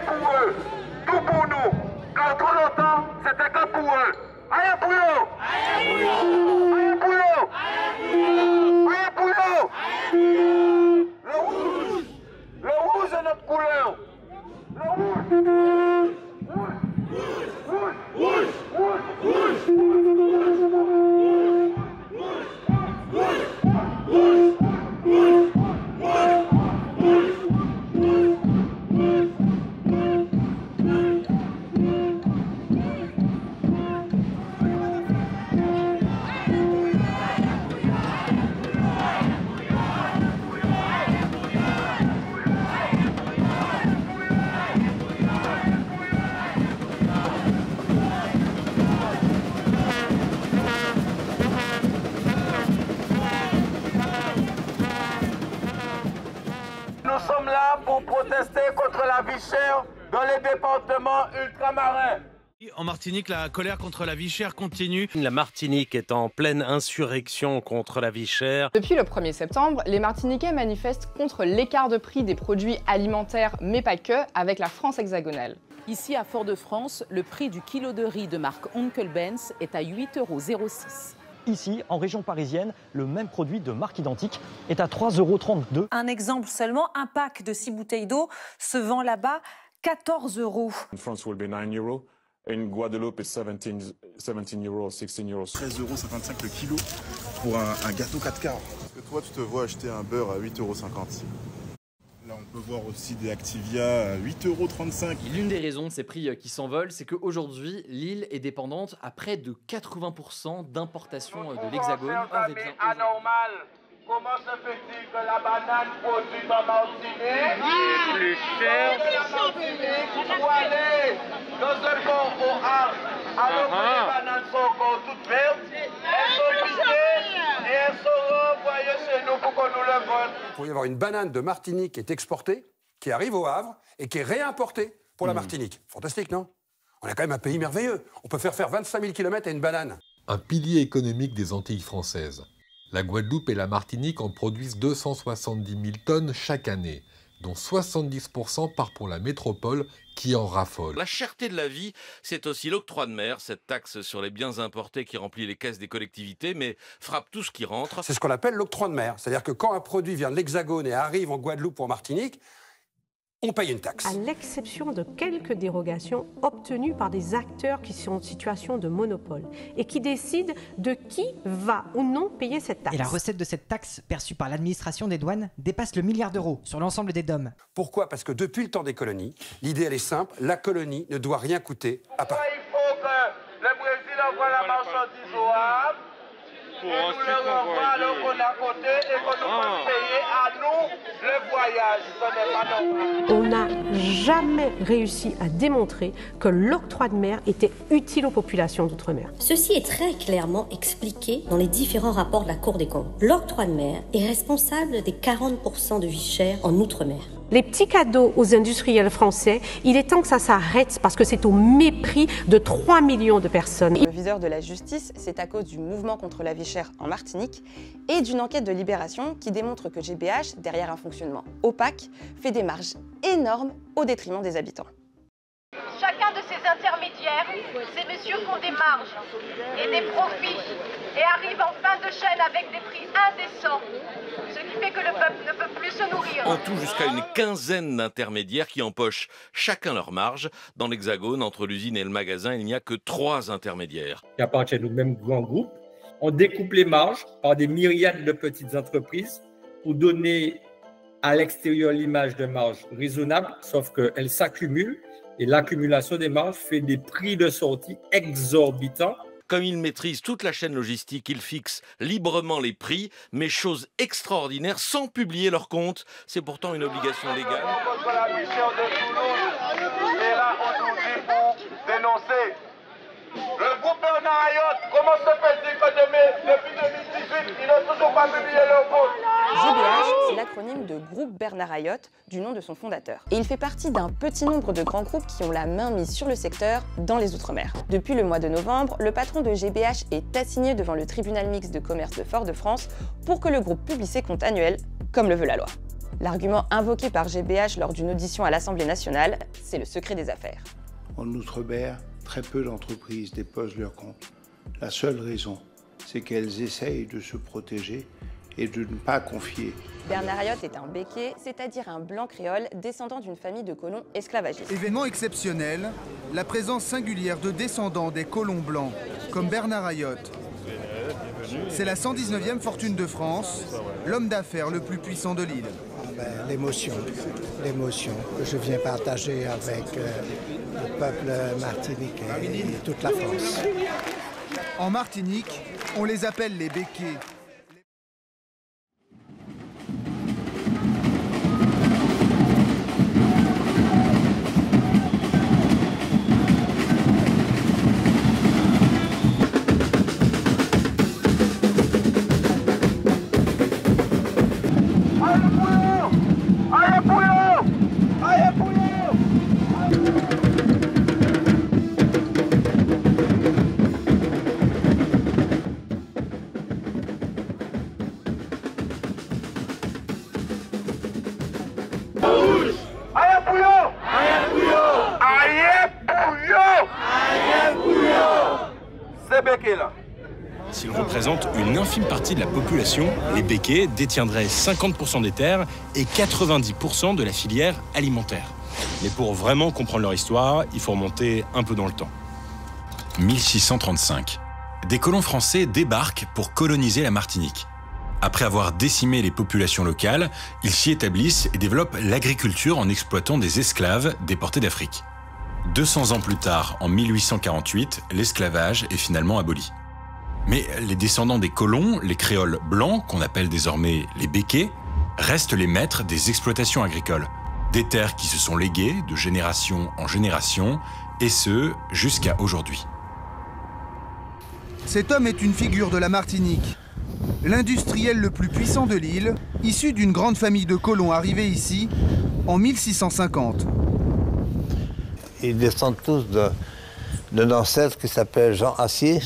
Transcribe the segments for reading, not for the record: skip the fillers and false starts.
pour eux, tout pour nous. Car trop longtemps, c'était que pour eux. Rien pour eux. Rien pour eux. Rien pour eux. Le rouge est notre couleur. Le rouge. Nous sommes là pour protester contre la vie chère dans les départements ultramarins. En Martinique, la colère contre la vie chère continue. La Martinique est en pleine insurrection contre la vie chère. Depuis le 1er septembre, les Martiniquais manifestent contre l'écart de prix des produits alimentaires, mais pas que, avec la France hexagonale. Ici, à Fort-de-France, le prix du kilo de riz de marque Onkel Benz est à 8,06 €. Ici, en région parisienne, le même produit de marque identique est à 3,32 €. Un exemple seulement, un pack de 6 bouteilles d'eau se vend là-bas 14 €. In France will be 9 €. In Guadeloupe, it's 17 €, 16 €. 13,55 € le kilo pour un gâteau 4 quarts. Parce que toi, tu te vois acheter un beurre à 8,50 €. Là, on peut voir aussi des Activia à 8,35 €. L'une des raisons de ces prix qui s'envolent, c'est qu'aujourd'hui, l'île est dépendante à près de 80% d'importation de l'Hexagone. Anormal. Comment se fait-il que la banane produite en Martinique est plus chère que la Martinique pour aller dans un port au Havre, alors que les bananes sont encore toutes vertes, elles sont piquées et elles sont renvoyées chez nous pour qu'on nous le vende. Il pourrait y avoir une banane de Martinique qui est exportée, qui arrive au Havre et qui est réimportée pour la Martinique. Fantastique, non? On a quand même un pays merveilleux. On peut faire 25 000 km à une banane. Un pilier économique des Antilles françaises. La Guadeloupe et la Martinique en produisent 270 000 tonnes chaque année, dont 70% part pour la métropole qui en raffole. La cherté de la vie, c'est aussi l'octroi de mer, cette taxe sur les biens importés qui remplit les caisses des collectivités, mais frappe tout ce qui rentre. C'est ce qu'on appelle l'octroi de mer. C'est-à-dire que quand un produit vient de l'Hexagone et arrive en Guadeloupe ou en Martinique, on paye une taxe. À l'exception de quelques dérogations obtenues par des acteurs qui sont en situation de monopole et qui décident de qui va ou non payer cette taxe. Et la recette de cette taxe perçue par l'administration des douanes dépasse le milliard d'euros sur l'ensemble des DOM. Pourquoi? Parce que depuis le temps des colonies, l'idée elle est simple, la colonie ne doit rien coûter à Paris. Il faut que le Brésil envoie la marchandise au Havre et nous le renvoie alors qu'on est à côté et qu'on nous fasse payer à nous le voyage. Ce n'est pas normal. On n'a jamais réussi à démontrer que l'octroi de mer était utile aux populations d'outre-mer. Ceci est très clairement expliqué dans les différents rapports de la Cour des comptes. L'octroi de mer est responsable des 40% de vie chère en outre-mer. Les petits cadeaux aux industriels français, il est temps que ça s'arrête parce que c'est au mépris de 3 millions de personnes. Le viseur de la justice, c'est à cause du mouvement contre la vie chère en Martinique et d'une enquête de Libération qui démontre que GBH, derrière un fonctionnement opaque, fait des marges énormes au détriment des habitants. Chacun de ces intermédiaires, ces messieurs font des marges et des profits et arrivent en fin de chaîne avec des prix indécents, ce qui fait que le peuple ne peut plus se nourrir. En tout, jusqu'à une quinzaine d'intermédiaires qui empochent chacun leur marge. Dans l'Hexagone, entre l'usine et le magasin, il n'y a que 3 intermédiaires. Qui appartiennent au même grand groupe. On découpe les marges par des myriades de petites entreprises pour donner à l'extérieur l'image de marge raisonnable, sauf qu'elles s'accumulent. Et l'accumulation des marges fait des prix de sortie exorbitants. Comme il maîtrise toute la chaîne logistique, il fixe librement les prix, mais chose extraordinaire, sans publier leurs comptes. C'est pourtant une obligation légale. Contre la vie chère de Toulouse, et là aujourd'hui pour dénoncer le groupe Bernard Ayotte. Comment se fait-il que depuis 2018, ils n'ont toujours pas publié leur compte? GBH, c'est l'acronyme de Groupe Bernard Ayotte, du nom de son fondateur. Et il fait partie d'un petit nombre de grands groupes qui ont la main mise sur le secteur dans les Outre-mer. Depuis le mois de novembre, le patron de GBH est assigné devant le tribunal mixte de commerce de Fort-de-France pour que le groupe publie ses comptes annuels, comme le veut la loi. L'argument invoqué par GBH lors d'une audition à l'Assemblée nationale, c'est le secret des affaires. En Outre-mer, très peu d'entreprises déposent leurs comptes. La seule raison, c'est qu'elles essayent de se protéger et de ne pas confier. Bernard Ayotte est un béquet, c'est-à-dire un blanc créole descendant d'une famille de colons esclavagistes. Événement exceptionnel, la présence singulière de descendants des colons blancs, comme Bernard Ayotte. C'est la 119e fortune de France, l'homme d'affaires le plus puissant de l'île. L'émotion que je viens partager avec le peuple martiniquais et toute la France. En Martinique, on les appelle les béquets. S'ils représentent une infime partie de la population, les béquets détiendraient 50% des terres et 90% de la filière alimentaire. Mais pour vraiment comprendre leur histoire, il faut remonter un peu dans le temps. 1635. Des colons français débarquent pour coloniser la Martinique. Après avoir décimé les populations locales, ils s'y établissent et développent l'agriculture en exploitant des esclaves déportés d'Afrique. 200 ans plus tard, en 1848, l'esclavage est finalement aboli. Mais les descendants des colons, les créoles blancs, qu'on appelle désormais les béquets, restent les maîtres des exploitations agricoles. Des terres qui se sont léguées de génération en génération, et ce, jusqu'à aujourd'hui. Cet homme est une figure de la Martinique. L'industriel le plus puissant de l'île, issu d'une grande famille de colons arrivés ici en 1650. Ils descendent tous d'un ancêtre qui s'appelle Jean Assier.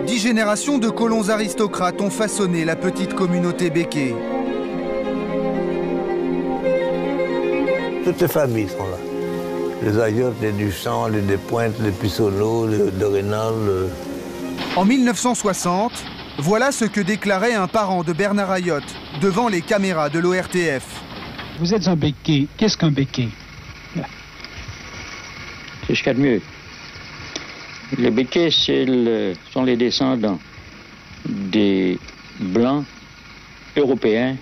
10 générations de colons aristocrates ont façonné la petite communauté béquet. Toutes les familles sont là. Les Ayotte, les Duchamp, les Despointes, les Pissonneau, les de Rénal. En 1960, voilà ce que déclarait un parent de Bernard Ayotte devant les caméras de l'ORTF. Vous êtes un béquet. Qu'est-ce qu'un béquet? C'est ce qu'il y a de mieux. Les béquets sont les descendants des Blancs européens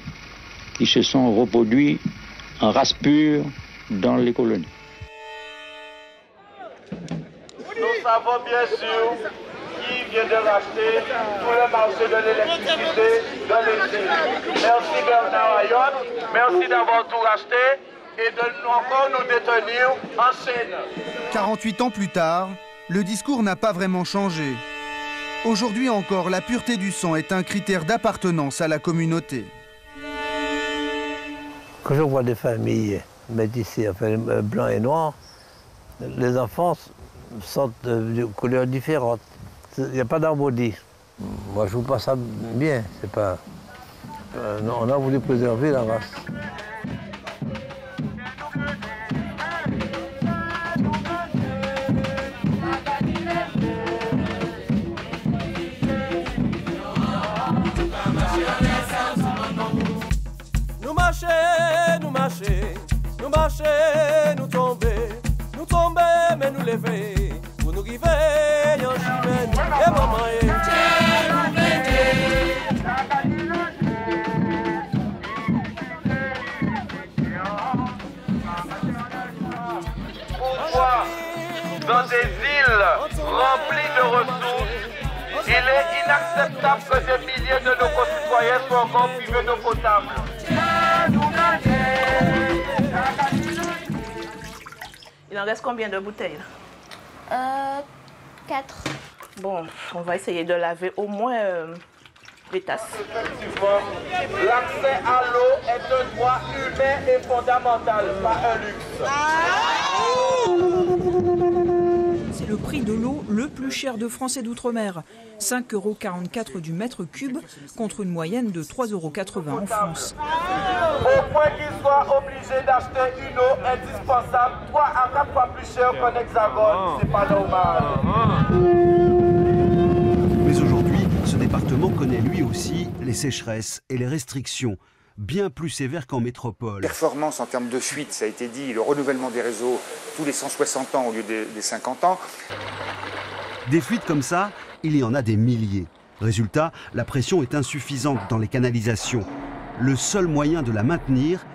qui se sont reproduits en race pure dans les colonies. Nous savons bien sûr qui vient de racheter tout le marché de l'électricité dans les îles. Merci Bernard Ayotte, merci d'avoir tout racheté et de encore nous détenir en chaîne. 48 ans plus tard, le discours n'a pas vraiment changé. Aujourd'hui encore, la pureté du sang est un critère d'appartenance à la communauté. Quand je vois des familles métissées, enfin blancs et noirs, les enfants sont de couleurs différentes. Il n'y a pas d'harmonie. Moi, je ne trouve pas ça bien. C'est pas... on a voulu préserver la race. Nous marcher, nous tomber, mais nous lever, pour nous arriver en chimène, et maman Pourquoi, dans des îles remplies de ressources, il est inacceptable que des milliers de nos concitoyens soient encore privés d'eau potable? Il en reste combien de bouteilles? 4. Bon, on va essayer de laver au moins les tasses. Effectivement, l'accès à l'eau est un droit humain et fondamental, pas un luxe. le prix de l'eau le plus cher de France et d'outre-mer. 5,44 € du mètre cube contre une moyenne de 3,80 € en France. Au point qu'ils soient obligés d'acheter une eau indispensable 3 à 4 fois plus cher qu'en Hexagone. C'est pas normal. Mais aujourd'hui, ce département connaît lui aussi les sécheresses et les restrictions, bien plus sévères qu'en métropole. Performance en termes de fuite, ça a été dit, le renouvellement des réseaux tous les 160 ans au lieu des 50 ans. Des fuites comme ça, il y en a des milliers. Résultat, la pression est insuffisante dans les canalisations. Le seul moyen de la maintenir,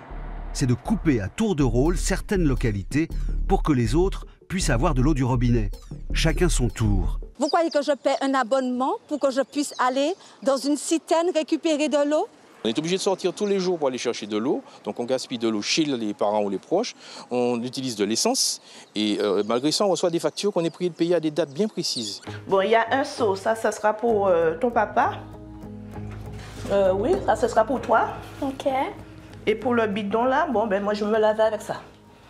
c'est de couper à tour de rôle certaines localités pour que les autres puissent avoir de l'eau du robinet. Chacun son tour. Vous croyez que je paie un abonnement pour que je puisse aller dans une citerne récupérer de l'eau ? On est obligé de sortir tous les jours pour aller chercher de l'eau, donc on gaspille de l'eau chez les parents ou les proches, on utilise de l'essence et malgré ça on reçoit des factures qu'on est prié de payer à des dates bien précises. Bon, il y a un seau, ça sera pour ton papa. Oui, ça ce sera pour toi. Ok. Et pour le bidon là, bon ben moi je me lave avec ça.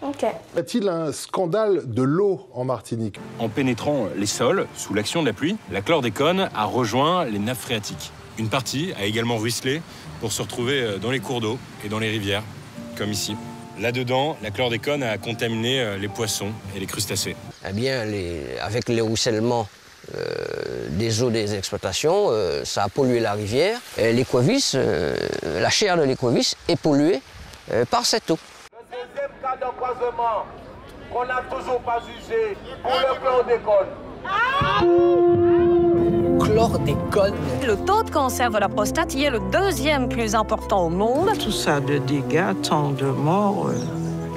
Ok. Y a-t-il un scandale de l'eau en Martinique? En pénétrant les sols, sous l'action de la pluie, la chlordécone a rejoint les nappes phréatiques. Une partie a également ruisselé pour se retrouver dans les cours d'eau et dans les rivières, comme ici. Là-dedans, la chlordécone a contaminé les poissons et les crustacés. Eh bien, avec les ruissellements des eaux des exploitations, ça a pollué la rivière. L'écovisse, la chair de l'écovisse est polluée par cette eau. Le deuxième cas d'empoisonnement qu'on n'a toujours pas jugé pour le chlordécone. Chlordécone. Le taux de cancer de la prostate y est le deuxième plus important au monde. Tout ça de dégâts, tant de morts.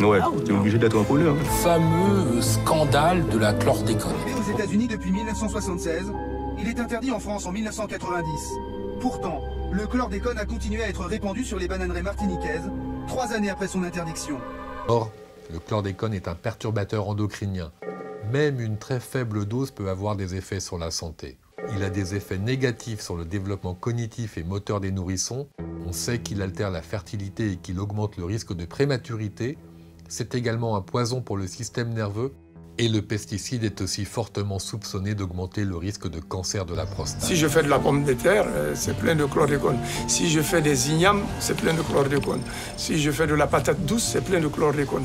Ouais, t'es obligé d'être en couleur. Le fameux scandale de la chlordécone. Né aux États-Unis depuis 1976, il est interdit en France en 1990. Pourtant, le chlordécone a continué à être répandu sur les bananeraies martiniquaises 3 années après son interdiction. Or, le chlordécone est un perturbateur endocrinien. Même une très faible dose peut avoir des effets sur la santé. Il a des effets négatifs sur le développement cognitif et moteur des nourrissons. On sait qu'il altère la fertilité et qu'il augmente le risque de prématurité. C'est également un poison pour le système nerveux. Et le pesticide est aussi fortement soupçonné d'augmenter le risque de cancer de la prostate. Si je fais de la pomme de terre, c'est plein de chlordécone. Si je fais des ignames, c'est plein de chlordécone. Si je fais de la patate douce, c'est plein de chlordécone.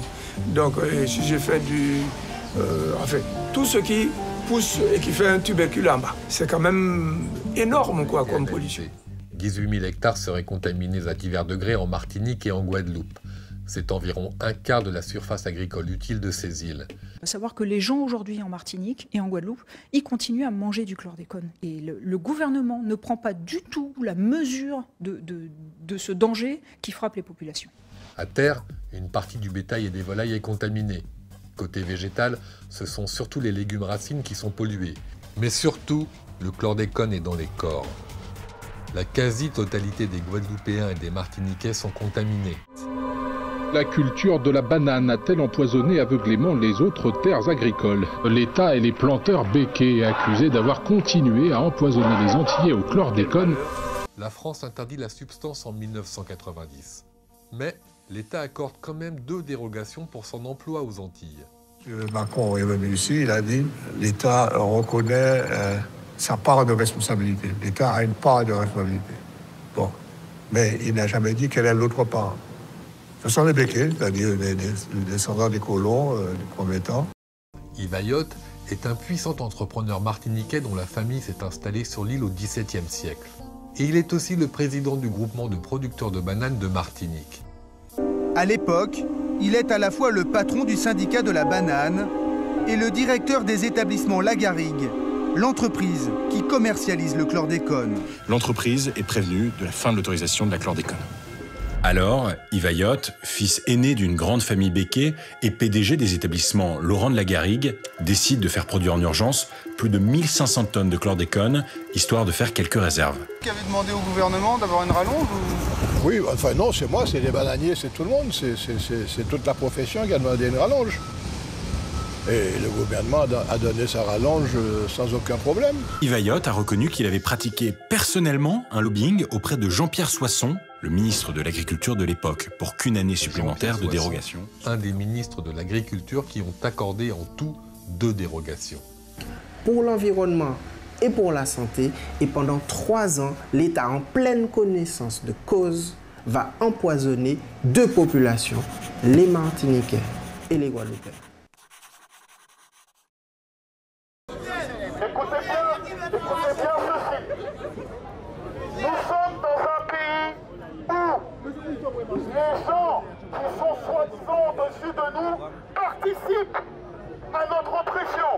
Donc, si je fais tout ce qui pousse et qui fait un tubercule en bas, c'est quand même énorme quoi, comme pollution. 18 000 hectares seraient contaminés à divers degrés en Martinique et en Guadeloupe. C'est environ un quart de la surface agricole utile de ces îles. Il faut savoir que les gens aujourd'hui en Martinique et en Guadeloupe, ils continuent à manger du chlordécone. Et le gouvernement ne prend pas du tout la mesure de ce danger qui frappe les populations. À terre, une partie du bétail et des volailles est contaminée. Côté végétal, ce sont surtout les légumes racines qui sont pollués. Mais surtout, le chlordécone est dans les corps. La quasi-totalité des Guadeloupéens et des Martiniquais sont contaminés. La culture de la banane a-t-elle empoisonné aveuglément les autres terres agricoles? L'État et les planteurs béquets accusés d'avoir continué à empoisonner les Antillais au chlordécone. La France interdit la substance en 1990. Mais l'État accorde quand même 2 dérogations pour son emploi aux Antilles. Macron est venu ici, il a dit l'État reconnaît sa part de responsabilité. L'État a une part de responsabilité. Bon, mais il n'a jamais dit quelle est l'autre part. Ce sont les béquets, c'est-à-dire les descendants des colons du premier temps. Yves Ayotte est un puissant entrepreneur martiniquais dont la famille s'est installée sur l'île au XVIIe siècle. Et il est aussi le président du groupement de producteurs de bananes de Martinique. À l'époque, il est à la fois le patron du syndicat de la banane et le directeur des établissements La Garrigue, l'entreprise qui commercialise le chlordécone. L'entreprise est prévenue de la fin de l'autorisation de la chlordécone. Alors, Yves Ayotte, fils aîné d'une grande famille béquet et PDG des établissements Laurent de la Garrigue, décide de faire produire en urgence plus de 1500 tonnes de chlordécone, histoire de faire quelques réserves. Vous avez demandé au gouvernement d'avoir une rallonge ou... Oui, enfin non, c'est moi, c'est les bananiers, c'est tout le monde, c'est toute la profession qui a demandé une rallonge. Et le gouvernement a donné sa rallonge sans aucun problème. Yves Ayotte a reconnu qu'il avait pratiqué personnellement un lobbying auprès de Jean-Pierre Soisson, le ministre de l'Agriculture de l'époque, pour qu'une année supplémentaire de dérogation. Un des ministres de l'Agriculture qui ont accordé en tout 2 dérogations. pour l'environnement et pour la santé. Et pendant 3 ans, l'État, en pleine connaissance de cause, va empoisonner 2 populations, les Martiniquais et les Guadeloupéens. Écoutez bien ceci. Nous sommes dans un pays où les gens qui sont soi-disant au-dessus de nous participent à notre oppression.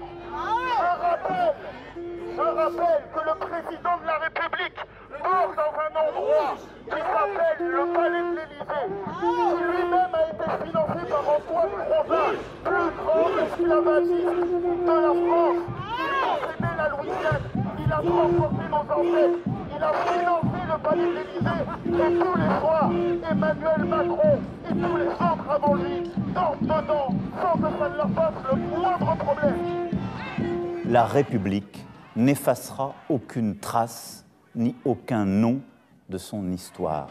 Je rappelle que le président de la République dort dans un endroit qui s'appelle le Palais de l'Élysée, qui lui-même a été financé par Antoine Crozat, plus grand esclavagiste de la France. Il possédait la Louisiane, il a transporté nos ancêtres, il a financé le Palais de l'Élysée, et tous les soirs, Emmanuel Macron et tous les autres avant lui dorment dedans sans que ça ne leur pose le moindre problème. La République n'effacera aucune trace ni aucun nom de son histoire.